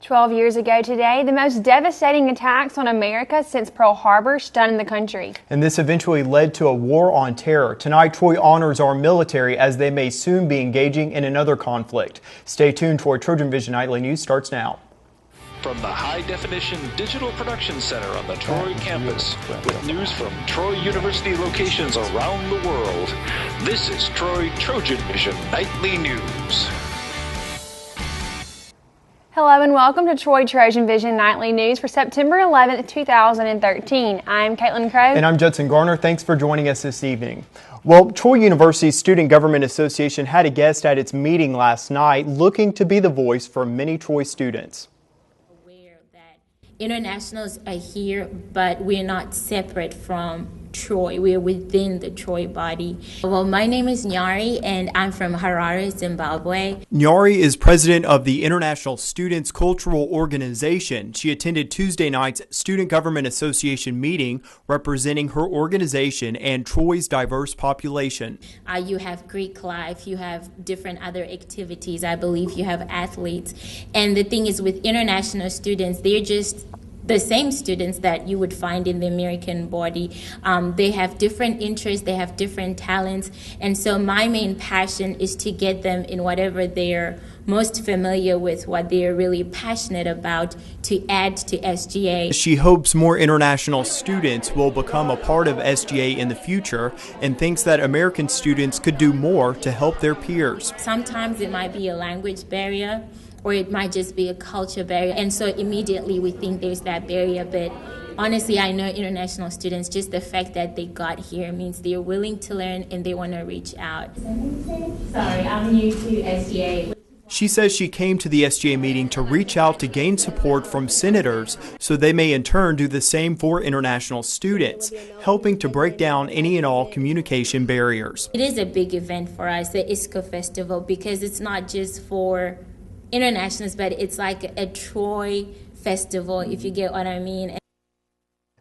12 years ago today, the most devastating attacks on America since Pearl Harbor stunned the country. And this eventually led to a war on terror. Tonight, Troy honors our military as they may soon be engaging in another conflict. Stay tuned. TrojanVision Nightly News starts now. From the high-definition digital production center on the Troy campus, with news from Troy University locations around the world, this is TrojanVision Nightly News. Hello and welcome to TrojanVision Nightly News for September 11th, 2013. I'm Caitlin Crow. And I'm Judson Garner. Thanks for joining us this evening. Well, Troy University's Student Government Association had a guest at its meeting last night looking to be the voice for many Troy students. Internationals are here, but we're not separate from Troy. We're within the Troy body. Well, my name is Nyari, and I'm from Harare, Zimbabwe. Nyari is president of the International Students Cultural Organization. She attended Tuesday night's Student Government Association meeting representing her organization and Troy's diverse population. You have Greek life, you have different other activities. I believe you have athletes. And the thing is, with international students, they're just the same students that you would find in the American body. They have different interests, they have different talents, and so my main passion is to get them in whatever they're most familiar with, what they're really passionate about, to add to SGA. She hopes more international students will become a part of SGA in the future and thinks that American students could do more to help their peers. Sometimes it might be a language barrier, or it might just be a culture barrier. And so immediately we think there's that barrier. But honestly, I know international students, just the fact that they got here means they're willing to learn and they want to reach out. Sorry, I'm new to SGA. She says she came to the SGA meeting to reach out to gain support from senators so they may in turn do the same for international students, helping to break down any and all communication barriers. It is a big event for us, the ISCO Festival, because it's not just for internationals, but it's like a Troy festival, if you get what I mean.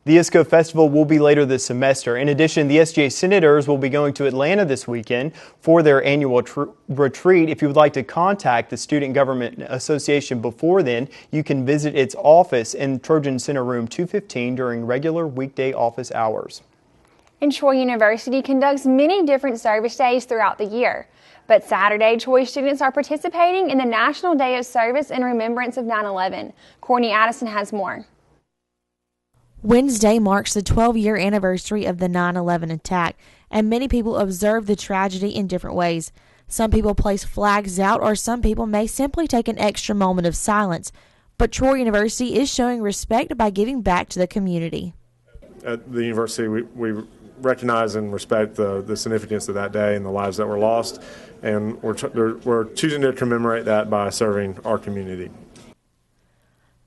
The ISCO Festival will be later this semester. In addition, the SGA senators will be going to Atlanta this weekend for their annual retreat. If you would like to contact the Student Government Association before then, you can visit its office in Trojan Center Room 215 during regular weekday office hours. And Troy University conducts many different service days throughout the year. But Saturday, Troy students are participating in the National Day of Service in remembrance of 9/11. Courtney Addison has more. Wednesday marks the 12-year anniversary of the 9/11 attack, and many people observe the tragedy in different ways. Some people place flags out, or some people may simply take an extra moment of silence. But Troy University is showing respect by giving back to the community. At the university, we recognize and respect the significance of that day and the lives that were lost, and we're choosing to commemorate that by serving our community.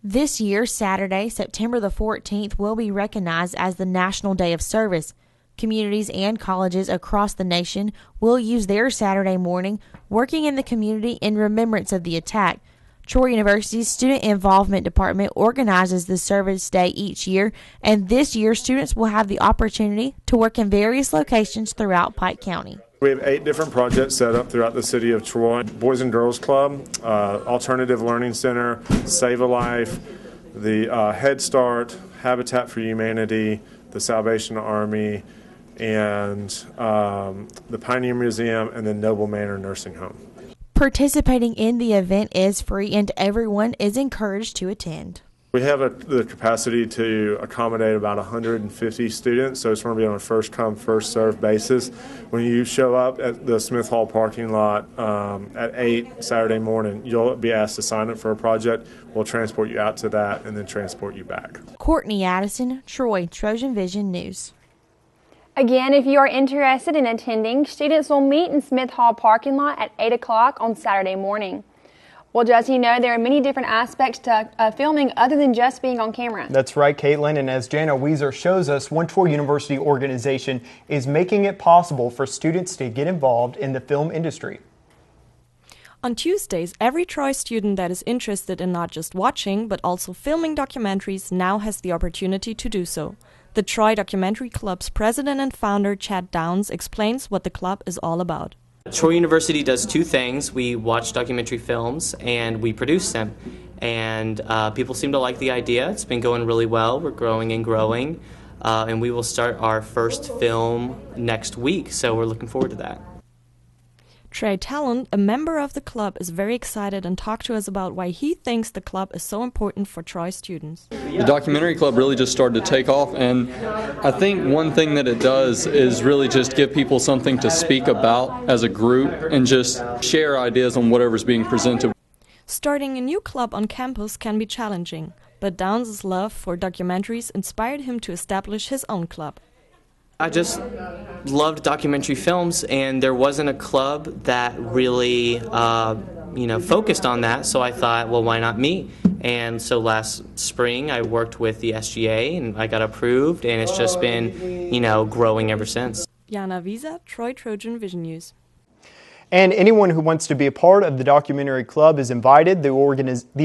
This year, Saturday, September the 14th, will be recognized as the National Day of Service. Communities and colleges across the nation will use their Saturday morning working in the community in remembrance of the attack. Troy University's Student Involvement Department organizes the service day each year, and this year students will have the opportunity to work in various locations throughout Pike County. We have 8 different projects set up throughout the city of Troy. Boys and Girls Club, Alternative Learning Center, Save a Life, the Head Start, Habitat for Humanity, the Salvation Army, and the Pioneer Museum, and the Noble Manor Nursing Home. Participating in the event is free, and everyone is encouraged to attend. We have the capacity to accommodate about 150 students, so it's going to be on a first-come, first-served basis. When you show up at the Smith Hall parking lot at 8 Saturday morning, you'll be asked to sign up for a project. We'll transport you out to that and then transport you back. Courtney Addison, Troy, TrojanVision News. Again, if you are interested in attending, students will meet in Smith Hall parking lot at 8 o'clock on Saturday morning. Well, does he know there are many different aspects to filming other than just being on camera? That's right, Caitlin. And as Jana Weezer shows us, one Troy University organization is making it possible for students to get involved in the film industry. On Tuesdays, every Troy student that is interested in not just watching, but also filming documentaries now has the opportunity to do so. The Troy Documentary Club's president and founder, Chad Downs, explains what the club is all about. Troy University does two things. We watch documentary films and we produce them. And people seem to like the idea. It's been going really well. We're growing and growing. And we will start our first film next week, so we're looking forward to that. Trey Talent, a member of the club, is very excited and talked to us about why he thinks the club is so important for Troy students. The documentary club really just started to take off, and I think one thing that it does is really just give people something to speak about as a group and just share ideas on whatever's being presented. Starting a new club on campus can be challenging, but Downs' love for documentaries inspired him to establish his own club. I just loved documentary films, and there wasn't a club that really, focused on that. So I thought, well, why not me? And so last spring, I worked with the SGA, and I got approved, and it's just been, growing ever since. Jana Visa, Troy TrojanVision News. And anyone who wants to be a part of the documentary club is invited. The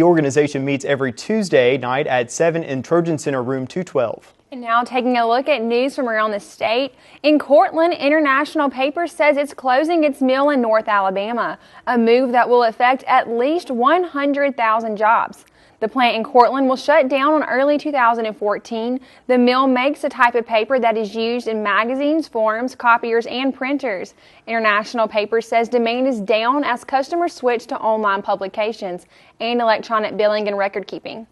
organization meets every Tuesday night at 7 in Trojan Center, room 212. And now taking a look at news from around the state. In Cortland, International Paper says it's closing its mill in North Alabama, a move that will affect at least 100,000 jobs. The plant in Cortland will shut down in early 2014. The mill makes a type of paper that is used in magazines, forums, copiers, and printers. International Paper says demand is down as customers switch to online publications and electronic billing and record keeping.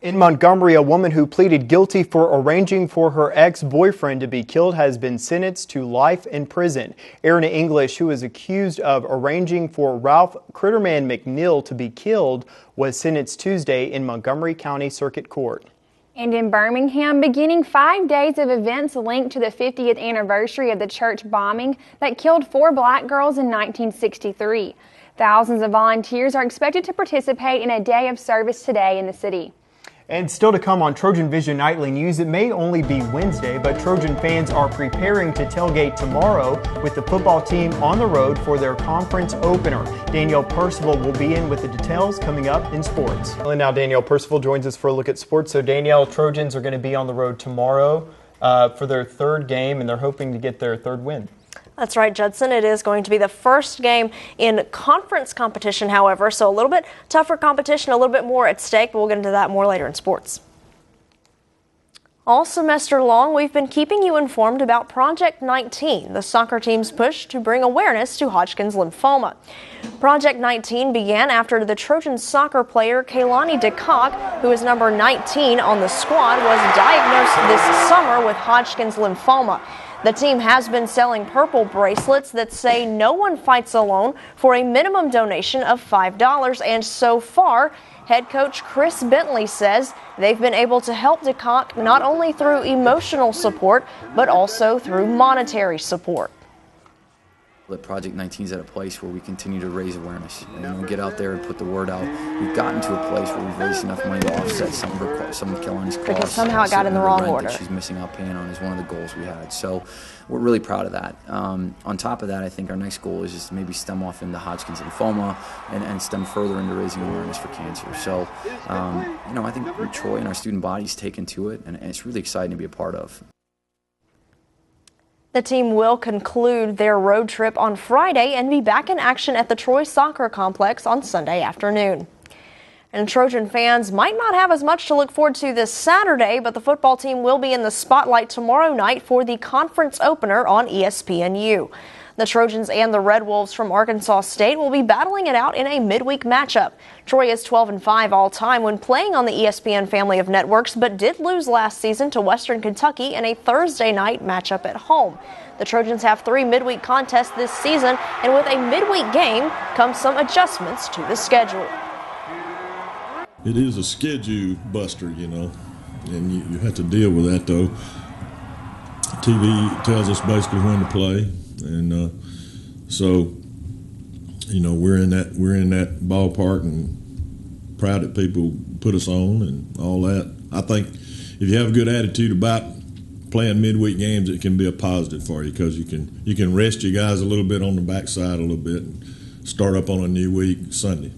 In Montgomery, a woman who pleaded guilty for arranging for her ex-boyfriend to be killed has been sentenced to life in prison. Aaron English, who is accused of arranging for Ralph Critterman McNeil to be killed, was sentenced Tuesday in Montgomery County Circuit Court. And in Birmingham, beginning 5 days of events linked to the 50th anniversary of the church bombing that killed 4 black girls in 1963. Thousands of volunteers are expected to participate in a day of service today in the city. And still to come on TrojanVision Nightly News, it may only be Wednesday, but Trojan fans are preparing to tailgate tomorrow with the football team on the road for their conference opener. Danielle Percival will be in with the details coming up in sports. And now Danielle Percival joins us for a look at sports. So Danielle, Trojans are going to be on the road tomorrow for their third game, and they're hoping to get their third win. That's right, Judson. It is going to be the first game in conference competition, however, so a little bit tougher competition, a little bit more at stake, but we'll get into that more later in sports. All semester long, we've been keeping you informed about Project 19, the soccer team's push to bring awareness to Hodgkin's lymphoma. Project 19 began after the Trojan soccer player Kaylani DeCock, who is number 19 on the squad, was diagnosed this summer with Hodgkin's lymphoma. The team has been selling purple bracelets that say "No one fights alone" for a minimum donation of $5, and so far, head coach Chris Bentley says they've been able to help DeCock not only through emotional support, but also through monetary support. That Project 19 is at a place where we continue to raise awareness and get out there and put the word out. We've gotten to a place where we've raised enough money to offset some of Kaylani's costs. Because somehow it got in the wrong order. That she's missing out paying on is one of the goals we had. So we're really proud of that. On top of that, I think our next goal is just to maybe stem off into Hodgkin's lymphoma and stem further into raising awareness for cancer. So, I think Troy and our student body's taken to it, and it's really exciting to be a part of. The team will conclude their road trip on Friday and be back in action at the Troy Soccer Complex on Sunday afternoon. And Trojan fans might not have as much to look forward to this Saturday, but the football team will be in the spotlight tomorrow night for the conference opener on ESPNU. The Trojans and the Red Wolves from Arkansas State will be battling it out in a midweek matchup. Troy is 12-5 all-time when playing on the ESPN family of networks, but did lose last season to Western Kentucky in a Thursday night matchup at home. The Trojans have 3 midweek contests this season, and with a midweek game comes some adjustments to the schedule. It is a schedule buster, and you have to deal with that, though. TV tells us basically when to play. And so, we're in that ballpark, and proud that people put us on and all that. I think if you have a good attitude about playing midweek games, it can be a positive for you because you can rest your guys a little bit on the backside a little bit and start up on a new week Sunday.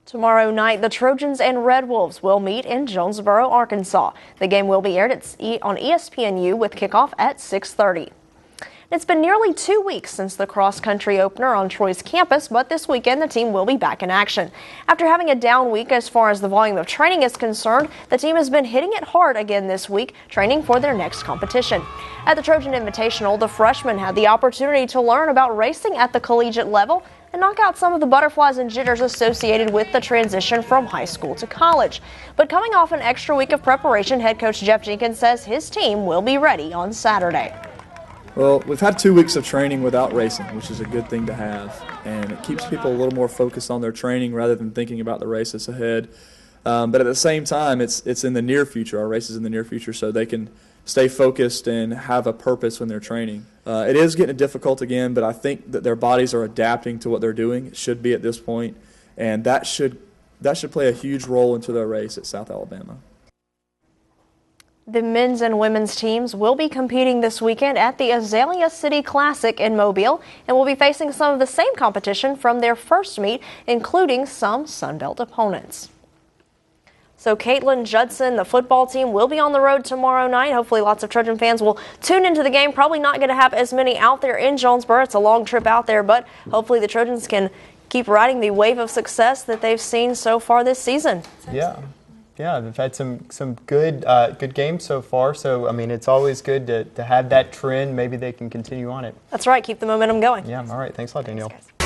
Tomorrow night, the Trojans and Red Wolves will meet in Jonesboro, Arkansas. The game will be aired on ESPNU with kickoff at 6:30. It's been nearly 2 weeks since the cross-country opener on Troy's campus, but this weekend the team will be back in action. After having a down week as far as the volume of training is concerned, the team has been hitting it hard again this week, training for their next competition. At the Trojan Invitational, the freshmen had the opportunity to learn about racing at the collegiate level and knock out some of the butterflies and jitters associated with the transition from high school to college. But coming off an extra week of preparation, head coach Jeff Jenkins says his team will be ready on Saturday. Well, we've had 2 weeks of training without racing, which is a good thing to have, and it keeps people a little more focused on their training rather than thinking about the races ahead. But at the same time, it's in the near future. Our race is in the near future, so they can stay focused and have a purpose when they're training. It is getting difficult again, but I think that their bodies are adapting to what they're doing. It should be at this point, and that should play a huge role into their race at South Alabama. The men's and women's teams will be competing this weekend at the Azalea City Classic in Mobile and will be facing some of the same competition from their first meet, including some Sunbelt opponents. So Caitlin Judson, the football team, will be on the road tomorrow night. Hopefully lots of Trojan fans will tune into the game. Probably not going to have as many out there in Jonesboro. It's a long trip out there, but hopefully the Trojans can keep riding the wave of success that they've seen so far this season. Yeah, they've had some good games so far. So, I mean, it's always good to have that trend. Maybe they can continue on it. That's right. Keep the momentum going. Yeah, all right. Thanks a lot, Danielle. Thanks, guys.